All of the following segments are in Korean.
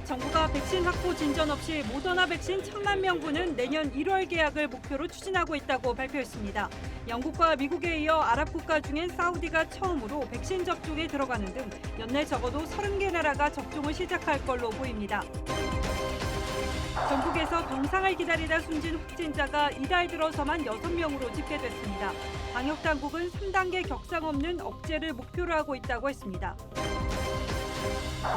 정부가 백신 확보 진전 없이 모더나 백신 1,000만 명분은 내년 1월 계약을 목표로 추진하고 있다고 발표했습니다. 영국과 미국에 이어 아랍 국가 중엔 사우디가 처음으로 백신 접종에 들어가는 등 연내 적어도 30개 나라가 접종을 시작할 걸로 보입니다. 전국에서 병상을 기다리다 숨진 확진자가 이달 들어서만 6명으로 집계됐습니다. 방역당국은 3단계 격상 없는 억제를 목표로 하고 있다고 했습니다.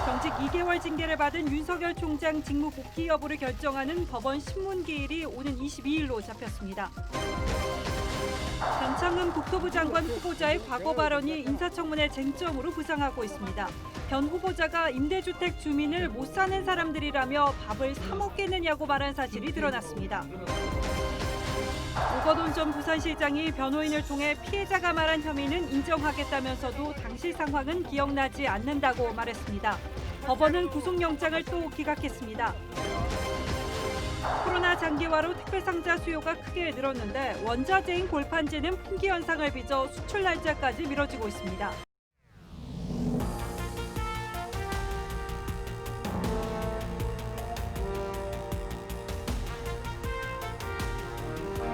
정직 2개월 징계를 받은 윤석열 총장 직무 복귀 여부를 결정하는 법원 신문기일이 오는 22일로 잡혔습니다. 변창흠 국토부 장관 후보자의 과거 발언이 인사청문회 쟁점으로 부상하고 있습니다. 변 후보자가 임대주택 주민을 못 사는 사람들이라며 밥을 사 먹겠느냐고 말한 사실이 드러났습니다. 오거돈 전 부산시장이 변호인을 통해 피해자가 말한 혐의는 인정하겠다면서도 당시 상황은 기억나지 않는다고 말했습니다. 법원은 구속영장을 또 기각했습니다. 코로나 장기화로 택배상자 수요가 크게 늘었는데 원자재인 골판지는 품귀 현상을 빚어 수출 날짜까지 미뤄지고 있습니다.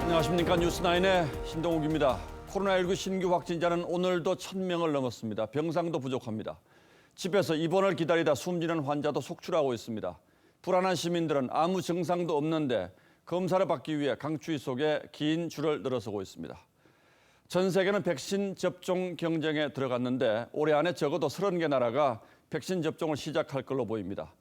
안녕하십니까. 뉴스나인의 신동욱입니다. 코로나19 신규 확진자는 오늘도 1,000명을 넘었습니다. 병상도 부족합니다. 집에서 입원을 기다리다 숨지는 환자도 속출하고 있습니다. 불안한 시민들은 아무 증상도 없는데 검사를 받기 위해 강추위 속에 긴 줄을 늘어서고 있습니다. 전 세계는 백신 접종 경쟁에 들어갔는데 올해 안에 적어도 30개 나라가 백신 접종을 시작할 걸로 보입니다.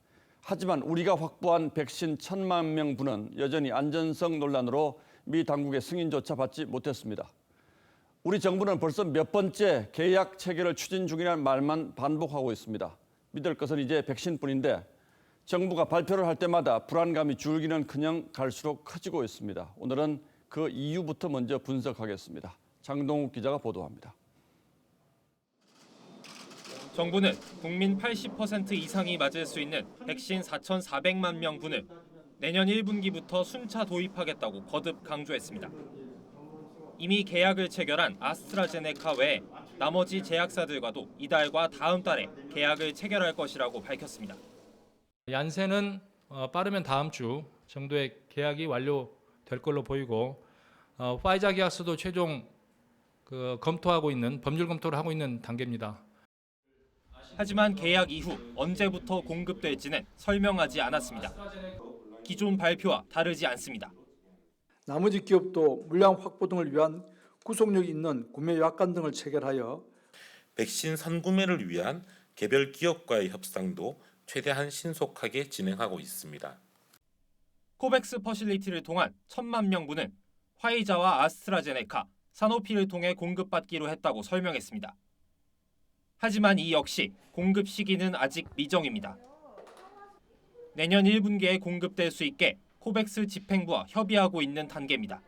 하지만 우리가 확보한 백신 1,000만 명분은 여전히 안전성 논란으로 미 당국의 승인조차 받지 못했습니다. 우리 정부는 벌써 몇 번째 계약 체결을 추진 중이라는 말만 반복하고 있습니다. 믿을 것은 이제 백신뿐인데 정부가 발표를 할 때마다 불안감이 줄기는커녕 갈수록 커지고 있습니다. 오늘은 그 이유부터 먼저 분석하겠습니다. 장동욱 기자가 보도합니다. 정부는 국민 80% 이상이 맞을 수 있는 백신 4,400만 명분을 내년 1분기부터 순차 도입하겠다고 거듭 강조했습니다. 이미 계약을 체결한 아스트라제네카 외에 나머지 제약사들과도 이달과 다음 달에 계약을 체결할 것이라고 밝혔습니다. 얀센은 빠르면 다음 주 정도에 계약이 완료될 걸로 보이고 파이자 계약서도 최종 검토하고 있는 법률 검토를 하고 있는 단계입니다. 하지만 계약 이후 언제부터 공급될지는 설명하지 않았습니다. 기존 발표와 다르지 않습니다. 나머지 기업도 물량 확보 등을 위한 구속력 있는 구매 약관 등을 체결하여 백신 선구매를 위한 개별 기업과의 협상도 최대한 신속하게 진행하고 있습니다. 코백스 퍼실리티를 통한 1,000만 명분은 화이자와 아스트라제네카, 사노피를 통해 공급받기로 했다고 설명했습니다. 하지만 이 역시 공급 시기는 아직 미정입니다. 내년 1분기에 공급될 수 있게 코백스 집행부와 협의하고 있는 단계입니다.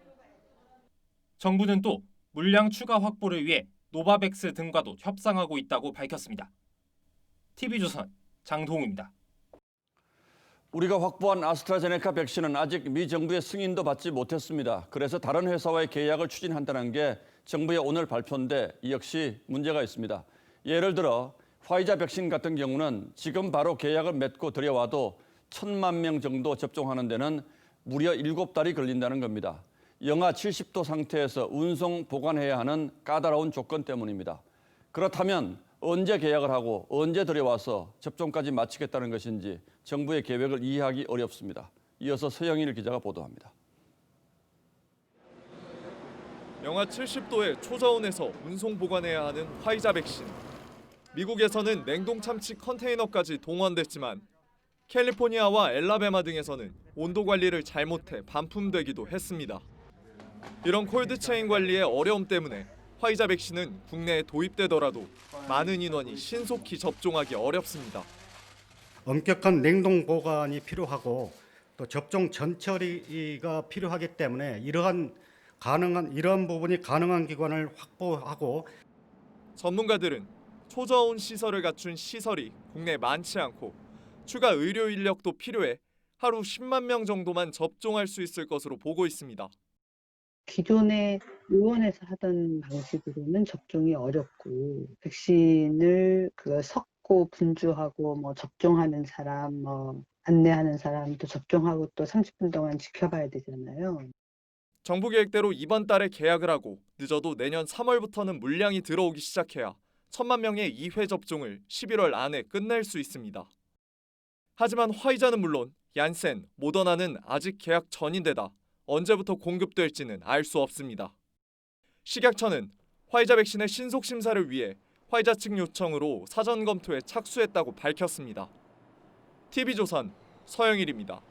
정부는 또 물량 추가 확보를 위해 노바백스 등과도 협상하고 있다고 밝혔습니다. TV조선 장동우입니다. 우리가 확보한 아스트라제네카 백신은 아직 미 정부의 승인도 받지 못했습니다. 그래서 다른 회사와의 계약을 추진한다는 게 정부의 오늘 발표인데 이 역시 문제가 있습니다. 예를 들어 화이자 백신 같은 경우는 지금 바로 계약을 맺고 들여와도 1,000만 명 정도 접종하는 데는 무려 7달이 걸린다는 겁니다. 영하 70도 상태에서 운송 보관해야 하는 까다로운 조건 때문입니다. 그렇다면 언제 계약을 하고 언제 들여와서 접종까지 마치겠다는 것인지 정부의 계획을 이해하기 어렵습니다. 이어서 서영일 기자가 보도합니다. 영하 70도의 초저온에서 운송 보관해야 하는 화이자 백신. 미국에서는 냉동 참치 컨테이너까지 동원됐지만 캘리포니아와 엘라베마 등에서는 온도 관리를 잘못해 반품되기도 했습니다. 이런 콜드체인 관리의 어려움 때문에 화이자 백신은 국내에 도입되더라도 많은 인원이 신속히 접종하기 어렵습니다. 엄격한 냉동 보관이 필요하고 또 접종 전처리가 필요하기 때문에 이러한 부분이 가능한 기관을 확보하고 전문가들은 초저온 시설을 갖춘 시설이 국내에 많지 않고 추가 의료 인력도 필요해 하루 10만 명 정도만 접종할 수 있을 것으로 보고 있습니다. 기존의 의원에서 하던 방식으로는 접종이 어렵고 백신을 섞고 분주하고 접종하는 사람 안내하는 사람도 접종하고 또 30분 동안 지켜봐야 되잖아요. 정부 계획대로 이번 달에 계약을 하고 늦어도 내년 3월부터는 물량이 들어오기 시작해야 1,000만 명의 2회 접종을 11월 안에 끝낼 수 있습니다. 하지만 화이자는 물론 얀센, 모더나는 아직 계약 전인데다 언제부터 공급될지는 알 수 없습니다. 식약처는 화이자 백신의 신속 심사를 위해 화이자 측 요청으로 사전 검토에 착수했다고 밝혔습니다. TV조선 서영일입니다.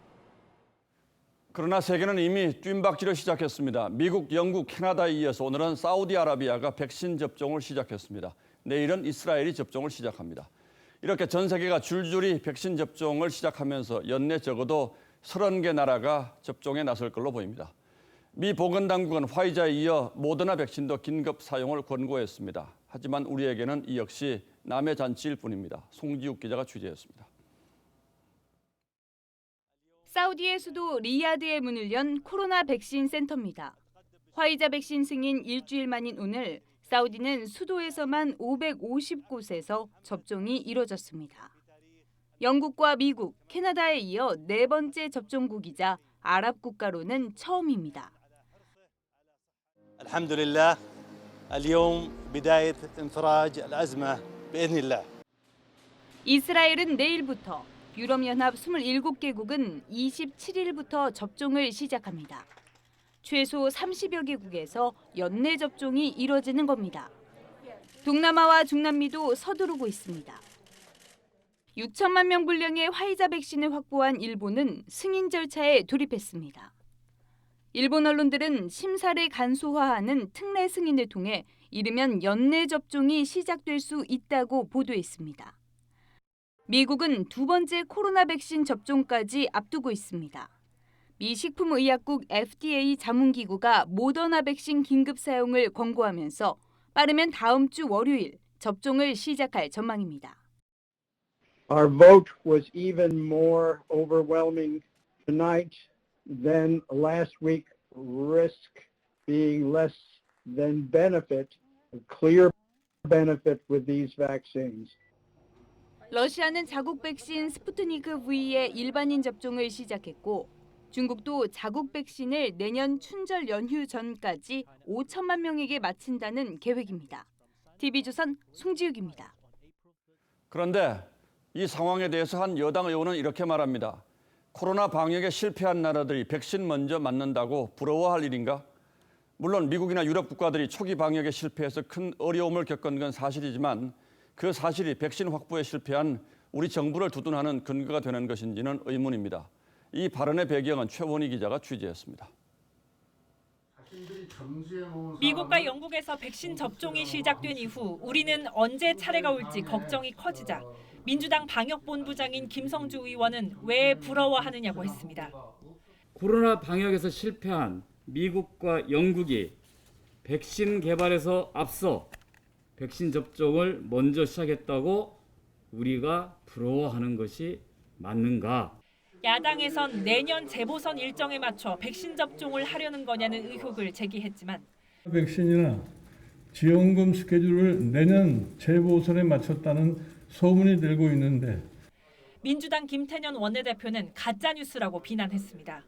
그러나 세계는 이미 뜀박질을 시작했습니다. 미국, 영국, 캐나다에 이어서 오늘은 사우디아라비아가 백신 접종을 시작했습니다. 내일은 이스라엘이 접종을 시작합니다. 이렇게 전 세계가 줄줄이 백신 접종을 시작하면서 연내 적어도 30개 나라가 접종에 나설 걸로 보입니다. 미 보건당국은 화이자에 이어 모더나 백신도 긴급 사용을 권고했습니다. 하지만 우리에게는 이 역시 남의 잔치일 뿐입니다. 송지욱 기자가 취재했습니다. 사우디의 수도 리야드에 문을 연 코로나 백신 센터입니다. 화이자 백신 승인 일주일 만인 오늘 사우디는 수도에서만 550곳에서 접종이 이뤄졌습니다. 영국과 미국, 캐나다에 이어 네 번째 접종국이자 아랍 국가로는 처음입니다. الحمد لله اليوم بداية انفراج الأزمة بإذن الله. 이스라엘은 내일부터, 유럽연합 27개국은 27일부터 접종을 시작합니다. 최소 30여 개국에서 연내 접종이 이뤄지는 겁니다. 동남아와 중남미도 서두르고 있습니다. 6천만 명 분량의 화이자 백신을 확보한 일본은 승인 절차에 돌입했습니다. 일본 언론들은 심사를 간소화하는 특례 승인을 통해 이르면 연내 접종이 시작될 수 있다고 보도했습니다. 미국은 두 번째 코로나 백신 접종까지 앞두고 있습니다. 미 식품의약국 FDA 자문기구가 모더나 백신 긴급 사용을 권고하면서 빠르면 다음 주 월요일 접종을 시작할 전망입니다. Our vote was even more overwhelming tonight than last week. Risk being less than benefit, a clear benefit with these vaccines. 러시아는 자국 백신 스푸트니크 V의 일반인 접종을 시작했고 중국도 자국 백신을 내년 춘절 연휴 전까지 5천만 명에게 마친다는 계획입니다. TV조선 송지욱입니다. 그런데 이 상황에 대해서 한 여당 의원은 이렇게 말합니다. 코로나 방역에 실패한 나라들이 백신 먼저 맞는다고 부러워할 일인가? 물론 미국이나 유럽 국가들이 초기 방역에 실패해서 큰 어려움을 겪은 건 사실이지만 그 사실이 백신 확보에 실패한 우리 정부를 두둔하는 근거가 되는 것인지는 의문입니다. 이 발언의 배경은 최원희 기자가 취재했습니다. 미국과 영국에서 백신 접종이 시작된 이후 우리는 언제 차례가 올지 걱정이 커지자 민주당 방역본부장인 김성주 의원은 왜 부러워하느냐고 했습니다. 코로나 방역에서 실패한 미국과 영국이 백신 개발에서 앞서 백신 접종을 먼저 시작했다고 우리가 부러워하는 것이 맞는가? 야당에선 내년 재보선 일정에 맞춰 백신 접종을 하려는 거냐는 의혹을 제기했지만 백신이나 지원금 스케줄을 내년 재보선에 맞췄다는 소문이 들고 있는데 민주당 김태년 원내대표는 가짜뉴스라고 비난했습니다.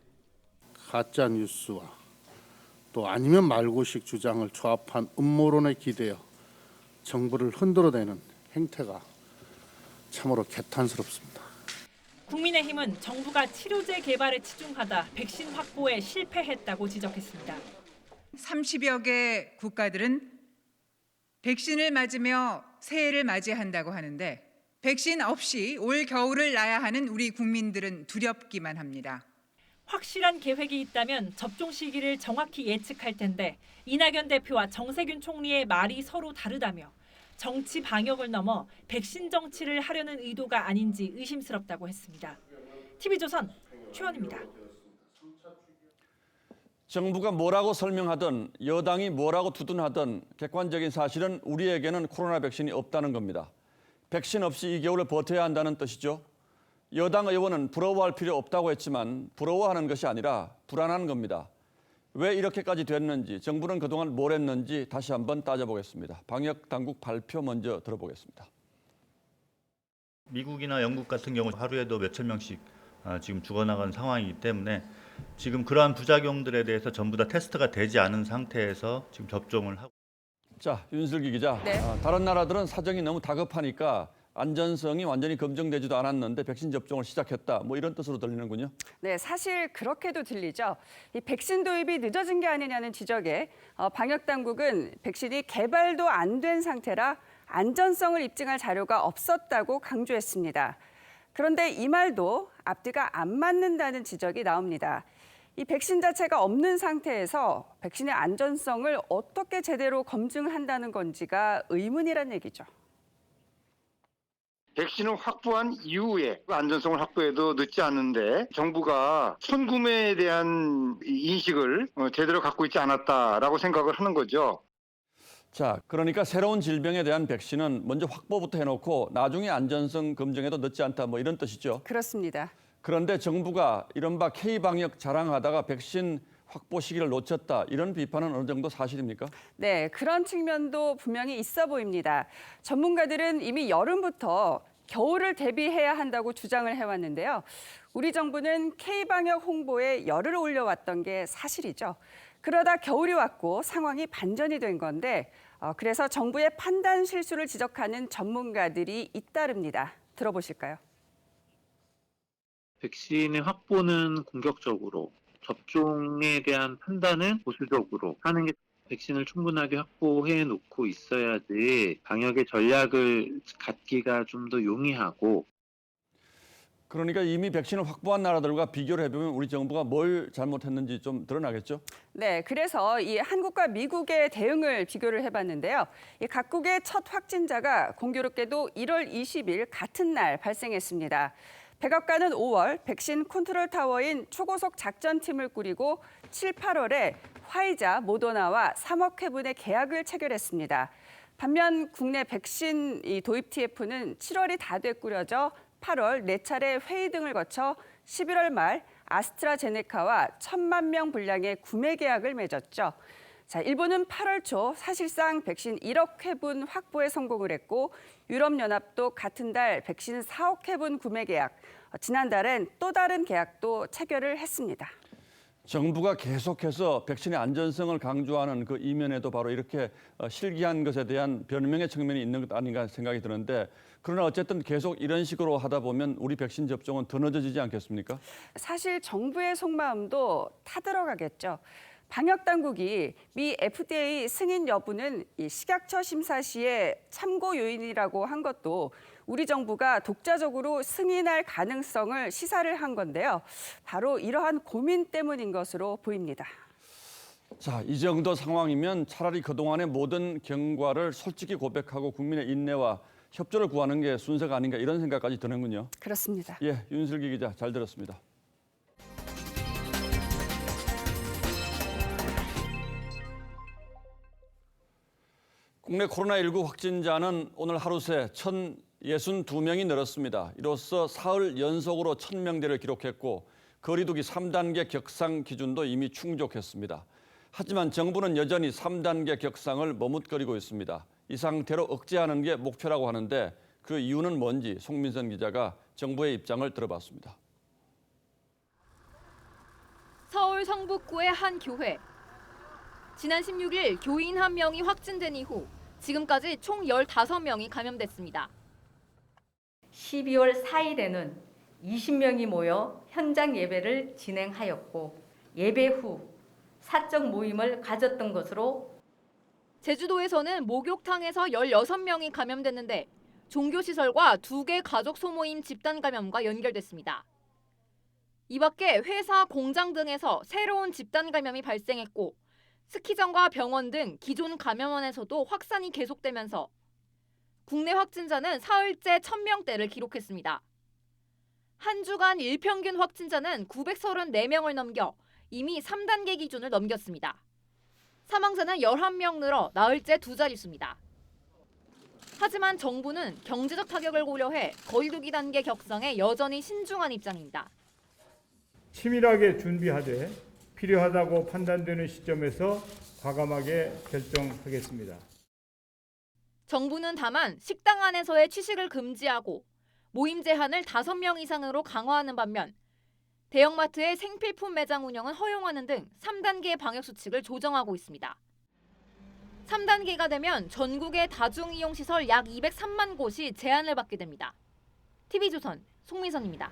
가짜 뉴스와 또 아니면 말고식 주장을 조합한 음모론에 기대어 정부를 흔들어대는 행태가 참으로 개탄스럽습니다. 국민의힘은 정부가 치료제 개발에 치중하다 백신 확보에 실패했다고 지적했습니다. 30여 개 국가들은 백신을 맞으며 새해를 맞이한다고 하는데 백신 없이 올 겨울을 나야 하는 우리 국민들은 두렵기만 합니다. 확실한 계획이 있다면 접종 시기를 정확히 예측할 텐데 이낙연 대표와 정세균 총리의 말이 서로 다르다며 정치 방역을 넘어 백신 정치를 하려는 의도가 아닌지 의심스럽다고 했습니다. TV조선 최원입니다. 정부가 뭐라고 설명하든 여당이 뭐라고 두둔하든 객관적인 사실은 우리에게는 코로나 백신이 없다는 겁니다. 백신 없이 이 겨울을 버텨야 한다는 뜻이죠. 여당 의원은 부러워할 필요 없다고 했지만 부러워하는 것이 아니라 불안한 겁니다. 왜 이렇게까지 됐는지, 정부는 그동안 뭘 했는지 다시 한번 따져보겠습니다. 방역 당국 발표 먼저 들어보겠습니다. 미국이나 영국 같은 경우 하루에도 몇천 명씩 지금 죽어나간 상황이기 때문에 지금 그러한 부작용들에 대해서 전부 다 테스트가 되지 않은 상태에서 지금 접종을 하고. 자, 윤슬기 기자. 네. 다른 나라들은 사정이 너무 다급하니까 안전성이 완전히 검증되지도 않았는데 백신 접종을 시작했다. 뭐 이런 뜻으로 들리는군요. 네, 사실 그렇게도 들리죠. 이 백신 도입이 늦어진 게 아니냐는 지적에 방역 당국은 백신이 개발도 안 된 상태라 안전성을 입증할 자료가 없었다고 강조했습니다. 그런데 이 말도 앞뒤가 안 맞는다는 지적이 나옵니다. 이 백신 자체가 없는 상태에서 백신의 안전성을 어떻게 제대로 검증한다는 건지가 의문이란 얘기죠. 백신을 확보한 이후에 안전성을 확보해도 늦지 않는데 정부가 선구매에 대한 인식을 제대로 갖고 있지 않았다라고 생각을 하는 거죠. 자, 그러니까 새로운 질병에 대한 백신은 먼저 확보부터 해놓고 나중에 안전성 검증에도 늦지 않다. 뭐 이런 뜻이죠. 그렇습니다. 그런데 정부가 이른바 K방역 자랑하다가 백신 확보 시기를 놓쳤다. 이런 비판은 어느 정도 사실입니까? 네, 그런 측면도 분명히 있어 보입니다. 전문가들은 이미 여름부터 겨울을 대비해야 한다고 주장을 해왔는데요. 우리 정부는 K방역 홍보에 열을 올려왔던 게 사실이죠. 그러다 겨울이 왔고 상황이 반전이 된 건데 그래서 정부의 판단 실수를 지적하는 전문가들이 잇따릅니다. 들어보실까요? 백신의 확보는 공격적으로, 접종에 대한 판단은 보수적으로 하는 게 백신을 충분하게 확보해 놓고 있어야지 방역의 전략을 갖기가 좀 더 용이하고. 그러니까 이미 백신을 확보한 나라들과 비교를 해보면 우리 정부가 뭘 잘못했는지 좀 드러나겠죠? 네, 그래서 이 한국과 미국의 대응을 비교를 해봤는데요. 이 각국의 첫 확진자가 공교롭게도 1월 20일 같은 날 발생했습니다. 백악관은 5월 백신 컨트롤 타워인 초고속 작전팀을 꾸리고 7, 8월에 화이자, 모더나와 3억 회분의 계약을 체결했습니다. 반면 국내 백신 도입 TF는 7월이 다 돼 꾸려져 8월 4차례 회의 등을 거쳐 11월 말 아스트라제네카와 1,000만 명 분량의 구매 계약을 맺었죠. 자, 일본은 8월 초 사실상 백신 1억 회분 확보에 성공을 했고 유럽연합도 같은 달 백신 4억 회분 구매 계약, 지난달엔 또 다른 계약도 체결을 했습니다. 정부가 계속해서 백신의 안전성을 강조하는 그 이면에도 바로 이렇게 실기한 것에 대한 변명의 측면이 있는 것 아닌가 생각이 드는데 그러나 어쨌든 계속 이런 식으로 하다 보면 우리 백신 접종은 더 늦어지지 않겠습니까? 사실 정부의 속마음도 타들어가겠죠. 방역 당국이 미 FDA 승인 여부는 이 식약처 심사 시에 참고 요인이라고 한 것도 우리 정부가 독자적으로 승인할 가능성을 시사를 한 건데요. 바로 이러한 고민 때문인 것으로 보입니다. 자, 이 정도 상황이면 차라리 그동안의 모든 경과를 솔직히 고백하고 국민의 인내와 협조를 구하는 게 순서가 아닌가 이런 생각까지 드는군요. 그렇습니다. 예, 윤슬기 기자 잘 들었습니다. 국내 코로나19 확진자는 오늘 하루 새 1,062명이 늘었습니다. 이로써 사흘 연속으로 1,000명대를 기록했고 거리두기 3단계 격상 기준도 이미 충족했습니다. 하지만 정부는 여전히 3단계 격상을 머뭇거리고 있습니다. 이 상태로 억제하는 게 목표라고 하는데 그 이유는 뭔지 송민선 기자가 정부의 입장을 들어봤습니다. 서울 성북구의 한 교회. 지난 16일 교인 1명이 확진된 이후 지금까지 총 15명이 감염됐습니다. 12월 4일에는 20명이 모여 현장 예배를 진행하였고 예배 후 사적 모임을 가졌던 것으로 제주도에서는 목욕탕에서 16명이 감염됐는데 종교시설과 2개 가족 소모임 집단 감염과 연결됐습니다. 이 밖에 회사, 공장 등에서 새로운 집단 감염이 발생했고 스키장과 병원 등 기존 감염원에서도 확산이 계속되면서 국내 확진자는 사흘째 1,000명대를 기록했습니다. 한 주간 일평균 확진자는 934명을 넘겨 이미 3단계 기준을 넘겼습니다. 사망자는 11명 늘어 나흘째 2자릿수입니다. 하지만 정부는 경제적 타격을 고려해 거리두기 단계 격상에 여전히 신중한 입장입니다. 치밀하게 준비하되 필요하다고 판단되는 시점에서 과감하게 결정하겠습니다. 정부는 다만 식당 안에서의 취식을 금지하고 모임 제한을 5명 이상으로 강화하는 반면 대형마트의 생필품 매장 운영은 허용하는 등 3단계 방역 수칙을 조정하고 있습니다. 3단계가 되면 전국의 다중이용시설 약 203만 곳이 제한을 받게 됩니다. TV조선 송민선입니다.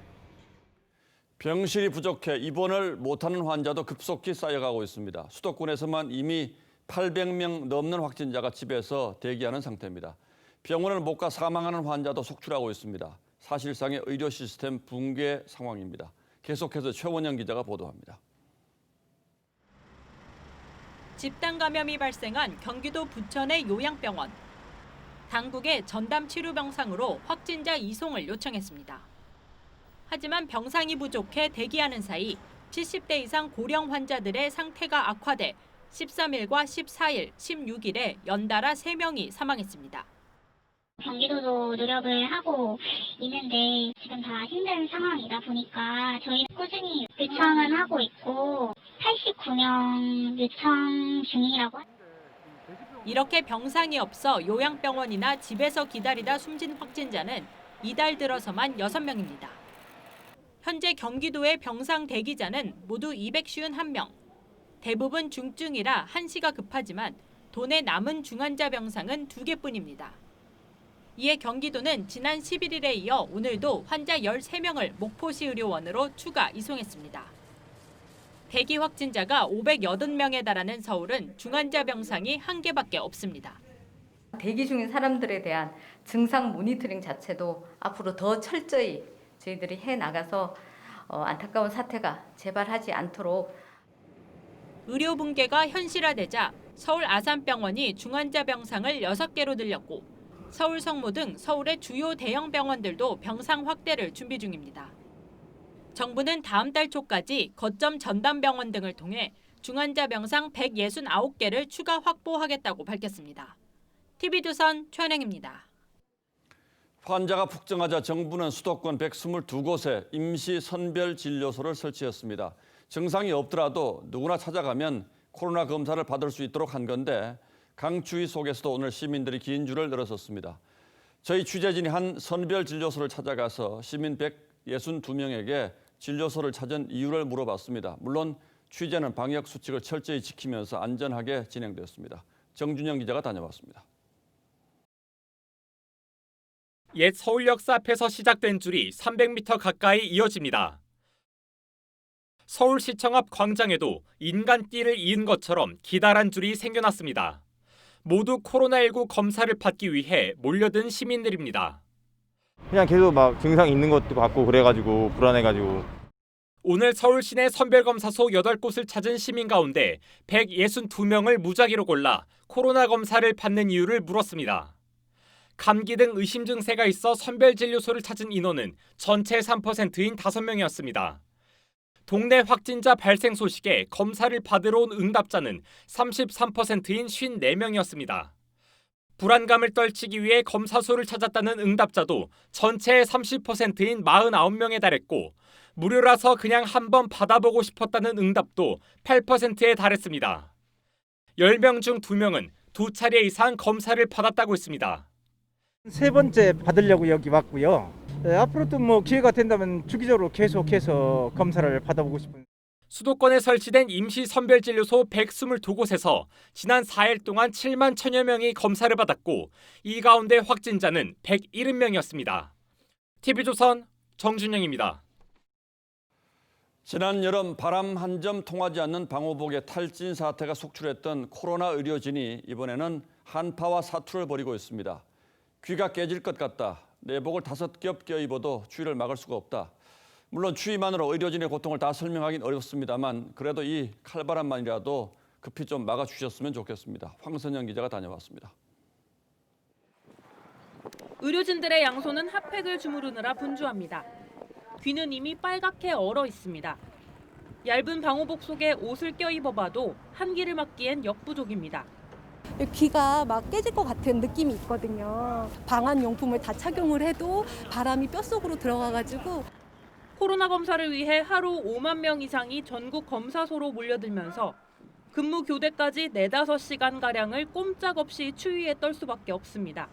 병실이 부족해 입원을 못하는 환자도 급속히 쌓여가고 있습니다. 수도권에서만 이미 800명 넘는 확진자가 집에서 대기하는 상태입니다. 병원을 못 가 사망하는 환자도 속출하고 있습니다. 사실상의 의료 시스템 붕괴 상황입니다. 계속해서 최원영 기자가 보도합니다. 집단 감염이 발생한 경기도 부천의 요양병원. 당국의 전담 치료 병상으로 확진자 이송을 요청했습니다. 하지만 병상이 부족해 대기하는 사이 70대 이상 고령 환자들의 상태가 악화돼 13일과 14일, 16일에 연달아 3명이 사망했습니다. 경기도도 노력을 하고 있는데 지금 다 힘든 상황이다 보니까 저희는 꾸준히 요청은 하고 있고 89명 요청 중이라고. 이렇게 병상이 없어 요양병원이나 집에서 기다리다 숨진 확진자는 이달 들어서만 6명입니다. 현재 경기도의 병상 대기자는 모두 251명. 대부분 중증이라 한시가 급하지만 도내 남은 중환자 병상은 2개뿐입니다. 이에 경기도는 지난 11일에 이어 오늘도 환자 13명을 목포시 의료원으로 추가 이송했습니다. 대기 확진자가 580명에 달하는 서울은 중환자 병상이 1개밖에 없습니다. 대기 중인 사람들에 대한 증상 모니터링 자체도 앞으로 더 철저히 저희들이 해나가서 안타까운 사태가 재발하지 않도록. 의료 붕괴가 현실화되자 서울 아산병원이 중환자 병상을 6개로 늘렸고 서울 성모 등 서울의 주요 대형 병원들도 병상 확대를 준비 중입니다. 정부는 다음 달 초까지 거점 전담병원 등을 통해 중환자 병상 169개를 추가 확보하겠다고 밝혔습니다. TV조선 최은행입니다. 환자가 폭증하자 정부는 수도권 122곳에 임시 선별 진료소를 설치했습니다. 증상이 없더라도 누구나 찾아가면 코로나 검사를 받을 수 있도록 한 건데 강추위 속에서도 오늘 시민들이 긴 줄을 늘어섰습니다. 저희 취재진이 한 선별 진료소를 찾아가서 시민 162명에게 진료소를 찾은 이유를 물어봤습니다. 물론 취재는 방역 수칙을 철저히 지키면서 안전하게 진행되었습니다. 정준영 기자가 다녀왔습니다. 옛 서울역사 앞에서 시작된 줄이 300m 가까이 이어집니다. 서울시청 앞 광장에도 인간띠를 이은 것처럼 기다란 줄이 생겨났습니다. 모두 코로나19 검사를 받기 위해 몰려든 시민들입니다. 그냥 계속 막 증상 있는 것도 같고 그래가지고 불안해가지고. 오늘 서울 시내 선별검사소 8곳을 찾은 시민 가운데 162명을 무작위로 골라 코로나 검사를 받는 이유를 물었습니다. 감기 등 의심 증세가 있어 선별진료소를 찾은 인원은 전체 3%인 5명이었습니다. 동네 확진자 발생 소식에 검사를 받으러 온 응답자는 33%인 54명이었습니다. 불안감을 떨치기 위해 검사소를 찾았다는 응답자도 전체의 30%인 49명에 달했고 무료라서 그냥 한번 받아보고 싶었다는 응답도 8%에 달했습니다. 10명 중 2명은 2차례 이상 검사를 받았다고 했습니다. 3번째 받으려고 여기 왔고요. 앞으로도 뭐 기회가 된다면 주기적으로 계속해서 검사를 받아보고 싶은. 수도권에 설치된 임시 선별진료소 122곳에서 지난 4일 동안 7만 1000여 명이 검사를 받았고 이 가운데 확진자는 170명이었습니다. TV조선 정준영입니다. 지난 여름 바람 한 점 통하지 않는 방호복의 탈진 사태가 속출했던 코로나 의료진이 이번에는 한파와 사투를 벌이고 있습니다. 귀가 깨질 것 같다. 내복을 5겹 껴입어도 추위를 막을 수가 없다. 물론 추위만으로 의료진의 고통을 다 설명하긴 어렵습니다만 그래도 이 칼바람만이라도 급히 좀 막아주셨으면 좋겠습니다. 황선영 기자가 다녀왔습니다. 의료진들의 양손은 핫팩을 주무르느라 분주합니다. 귀는 이미 빨갛게 얼어 있습니다. 얇은 방호복 속에 옷을 껴입어봐도 한기를 막기엔 역부족입니다. 귀가 막 깨질 것 같은 느낌이 있거든요. 방한 용품을 다 착용을 해도 바람이 뼛속으로 들어가가지고. 코로나 검사를 위해 하루 5만 명 이상이 전국 검사소로 몰려들면서 근무 교대까지 4-5시간가량을 꼼짝없이 추위에 떨 수밖에 없습니다.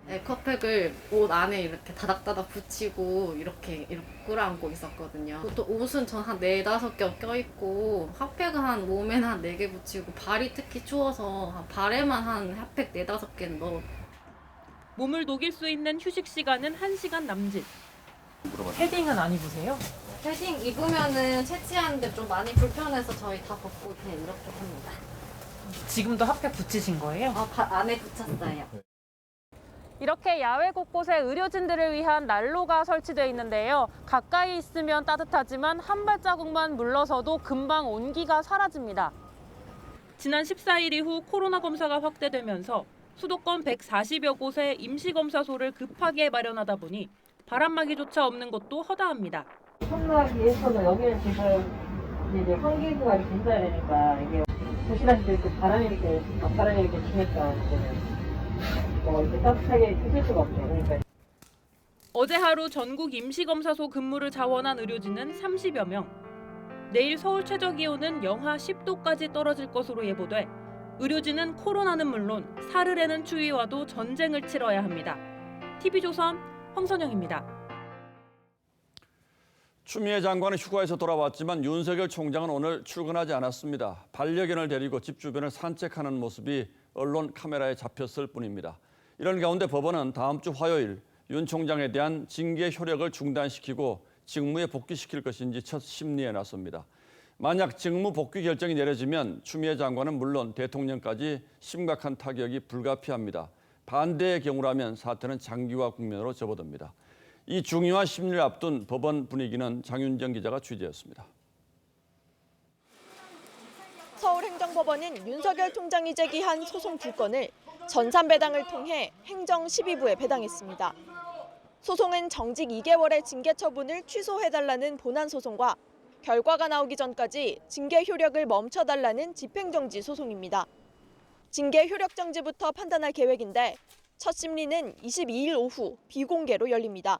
에코백을 옷 안에 이렇게 다닥다닥 붙이고 이렇게 끌어안고 있었거든요. 보통 옷은 전 한 4-5개 껴있고 핫팩은 한 몸에는 한 4개 붙이고 발이 특히 추워서 발에만 한 핫팩 4-5개는 넣어. 몸을 녹일 수 있는 휴식 시간은 1시간 남짓. 패딩은 안 입으세요? 패딩 입으면은 채취하는데 좀 많이 불편해서 저희 다 벗고 그냥 이렇게 합니다. 지금도 핫팩 붙이신 거예요? 안에 붙였어요. 이렇게 야외 곳곳에 의료진들을 위한 난로가 설치되어 있는데요. 가까이 있으면 따뜻하지만 한 발자국만 물러서도 금방 온기가 사라집니다. 지난 14일 이후 코로나 검사가 확대되면서 수도권 140여 곳에 임시검사소를 급하게 마련하다 보니 바람막이조차 없는 곳도 허다합니다. 코로나기 위해서는 여기는 지금 이제 환기구가 이렇게 있어야 되니까 이게 보시다시피 이렇게 바람이 이렇게 앞바람이 이렇게 치니까 이렇게 따뜻하게 해줄 수가 없죠. 그러니까. 어제 하루 전국 임시검사소 근무를 자원한 의료진은 30여 명. 내일 서울 최저기온은 영하 10도까지 떨어질 것으로 예보돼 의료진은 코로나는 물론 사르래는 추위와도 전쟁을 치러야 합니다. TV조선 황선영입니다. 추미애 장관은 휴가에서 돌아왔지만 윤석열 총장은 오늘 출근하지 않았습니다. 반려견을 데리고 집 주변을 산책하는 모습이 언론 카메라에 잡혔을 뿐입니다. 이런 가운데 법원은 다음 주 화요일 윤 총장에 대한 징계 효력을 중단시키고 직무에 복귀시킬 것인지 첫 심리에 나섭니다. 만약 직무 복귀 결정이 내려지면 추미애 장관은 물론 대통령까지 심각한 타격이 불가피합니다. 반대의 경우라면 사태는 장기화 국면으로 접어듭니다. 이 중요한 심리를 앞둔 법원 분위기는 장윤정 기자가 취재했습니다. 서울행정법원은 윤석열 총장이 제기한 소송 2건을 전산배당을 통해 행정 12부에 배당했습니다. 소송은 정직 2개월의 징계 처분을 취소해달라는 본안 소송과 결과가 나오기 전까지 징계 효력을 멈춰달라는 집행정지 소송입니다. 징계 효력 정지부터 판단할 계획인데 첫 심리는 22일 오후 비공개로 열립니다.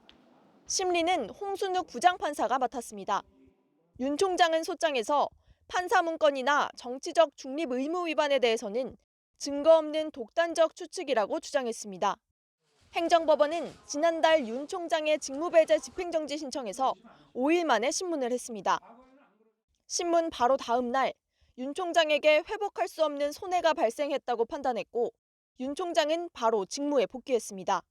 심리는 홍순욱 부장판사가 맡았습니다. 윤 총장은 소장에서 판사 문건이나 정치적 중립 의무 위반에 대해서는 증거 없는 독단적 추측이라고 주장했습니다. 행정법원은 지난달 윤 총장의 직무배제 집행정지 신청에서 5일 만에 신문을 했습니다. 신문 바로 다음 날 윤 총장에게 회복할 수 없는 손해가 발생했다고 판단했고 윤 총장은 바로 직무에 복귀했습니다.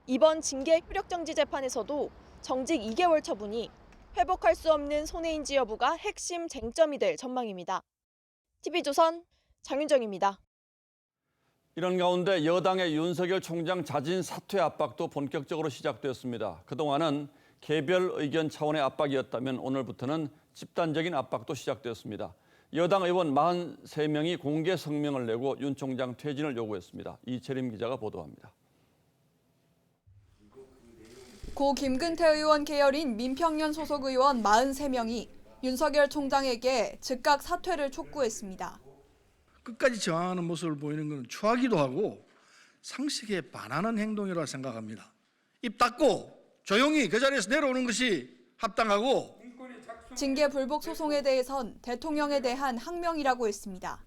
이번 징계 효력정지 재판에서도 정직 2개월 처분이 회복할 수 없는 손해인지 여부가 핵심 쟁점이 될 전망입니다. TV조선 장윤정입니다. 이런 가운데 여당의 윤석열 총장 자진 사퇴 압박도 본격적으로 시작되었습니다. 그동안은 개별 의견 차원의 압박이었다면 오늘부터는 집단적인 압박도 시작되었습니다. 여당 의원 43명이 공개 성명을 내고 윤 총장 퇴진을 요구했습니다. 이채림 기자가 보도합니다. 고 김근태 의원 계열인 민평년 소속 의원 43명이 윤석열 총장에게 즉각 사퇴를 촉구했습니다. 끝까지 저항하는 모습을 보이는 것은 추하기도 하고 상식에 반하는 행동이라고 생각합니다. 입 닫고 조용히 그 자리에서 내려오는 것이 합당하고 징계 불복 소송에 대해선 대통령에 대한 항명이라고 했습니다.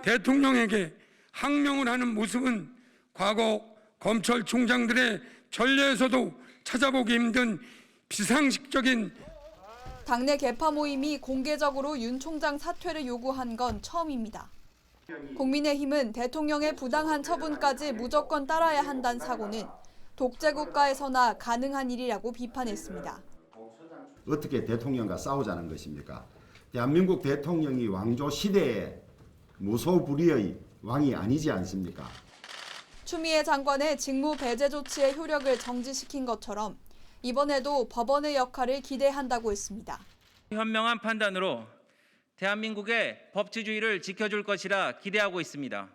대통령에게 항명을 하는 모습은 과거 검찰총장들의 전례에서도 찾아보기 힘든 비상식적인 당내 개파 모임이 공개적으로 윤 총장 사퇴를 요구한 건 처음입니다. 국민의힘은 대통령의 부당한 처분까지 무조건 따라야 한다는 사고는 독재국가에서나 가능한 일이라고 비판했습니다. 어떻게 대통령과 싸우자는 것입니까? 대한민국 대통령이 왕조 시대의 무소불위의 왕이 아니지 않습니까? 추미애 장관의 직무 배제 조치의 효력을 정지시킨 것처럼 이번에도 법원의 역할을 기대한다고 했습니다. 현명한 판단으로 대한민국의 법치주의를 지켜줄 것이라 기대하고 있습니다.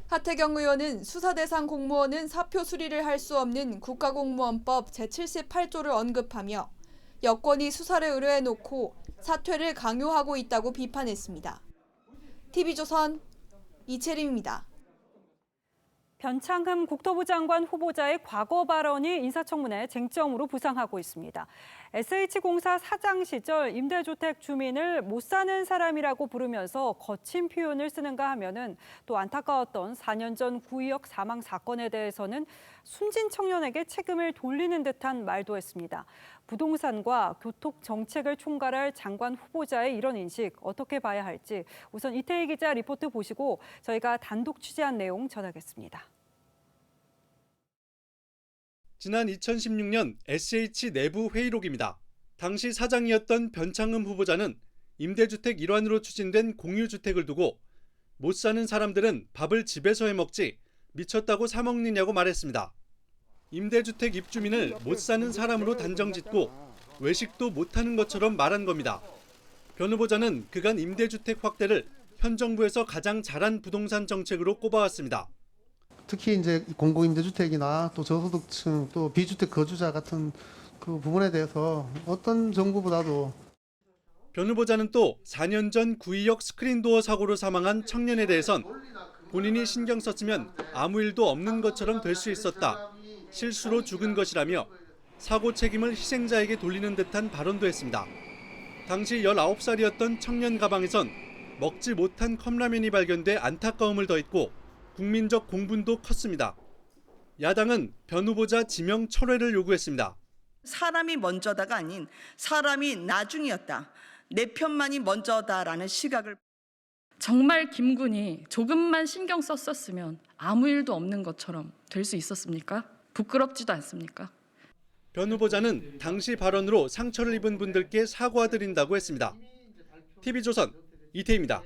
하태경 의원은 수사 대상 공무원은 사표 수리를 할 수 없는 국가공무원법 제78조를 언급하며 여권이 수사를 의뢰해놓고 사퇴를 강요하고 있다고 비판했습니다. TV조선 이채림입니다. 변창흠 국토부 장관 후보자의 과거 발언이 인사청문회 쟁점으로 부상하고 있습니다. SH공사 사장 시절 임대주택 주민을 못 사는 사람이라고 부르면서 거친 표현을 쓰는가 하면은 또 안타까웠던 4년 전 구의역 사망 사건에 대해서는 숨진 청년에게 책임을 돌리는 듯한 말도 했습니다. 부동산과 교통 정책을 총괄할 장관 후보자의 이런 인식 어떻게 봐야 할지 우선 이태희 기자 리포트 보시고 저희가 단독 취재한 내용 전하겠습니다. 지난 2016년 SH 내부 회의록입니다. 당시 사장이었던 변창흠 후보자는 임대주택 일환으로 추진된 공유주택을 두고 못 사는 사람들은 밥을 집에서 해먹지 미쳤다고 사 먹느냐고 말했습니다. 임대주택 입주민을 못 사는 사람으로 단정짓고 외식도 못하는 것처럼 말한 겁니다. 변 후보자는 그간 임대주택 확대를 현 정부에서 가장 잘한 부동산 정책으로 꼽아왔습니다. 특히 이제 공공임대주택이나 또 저소득층 또 비주택 거주자 같은 그 부분에 대해서 어떤 정부보다도 변 후보자는 또 4년 전 구의역 스크린도어 사고로 사망한 청년에 대해선 본인이 신경 썼으면 아무 일도 없는 것처럼 될 수 있었다. 실수로 죽은 것이라며 사고 책임을 희생자에게 돌리는 듯한 발언도 했습니다. 당시 19살이었던 청년 가방에선 먹지 못한 컵라면이 발견돼 안타까움을 더했고 국민적 공분도 컸습니다. 야당은 변 후보자 지명 철회를 요구했습니다. 사람이 먼저다가 아닌 사람이 나중이었다. 내 편만이 먼저다라는 시각을. 정말 김군이 조금만 신경 썼었으면 아무 일도 없는 것처럼 될 수 있었습니까? 부끄럽지도 않습니까? 변 후보자는 당시 발언으로 상처를 입은 분들께 사과드린다고 했습니다. TV조선 이태희입니다.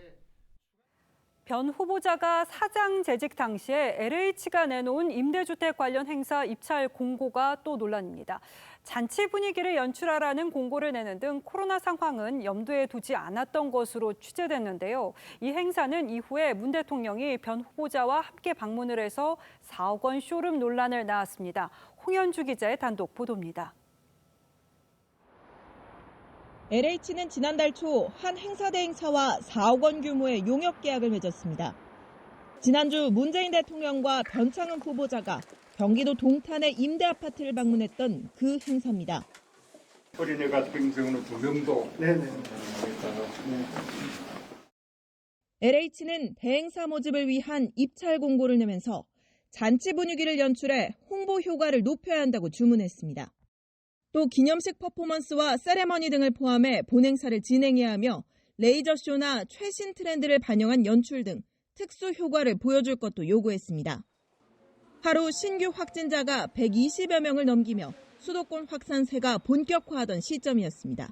변 후보자가 사장 재직 당시에 LH가 내놓은 임대주택 관련 행사 입찰 공고가 또 논란입니다. 잔치 분위기를 연출하라는 공고를 내는 등 코로나 상황은 염두에 두지 않았던 것으로 취재됐는데요. 이 행사는 이후에 문 대통령이 변 후보자와 함께 방문을 해서 4억 원 쇼룸 논란을 낳았습니다. 홍현주 기자의 단독 보도입니다. LH는 지난달 초 한 행사 대행사와 4억 원 규모의 용역 계약을 맺었습니다. 지난주 문재인 대통령과 변창흠 후보자가 경기도 동탄의 임대 아파트를 방문했던 그 행사입니다. 어린애 같은 경우는 2명도. LH는 대행사 모집을 위한 입찰 공고를 내면서 잔치 분위기를 연출해 홍보 효과를 높여야 한다고 주문했습니다. 또 기념식 퍼포먼스와 세레머니 등을 포함해 본행사를 진행해야 하며 레이저쇼나 최신 트렌드를 반영한 연출 등 특수 효과를 보여줄 것도 요구했습니다. 하루 신규 확진자가 120여 명을 넘기며 수도권 확산세가 본격화하던 시점이었습니다.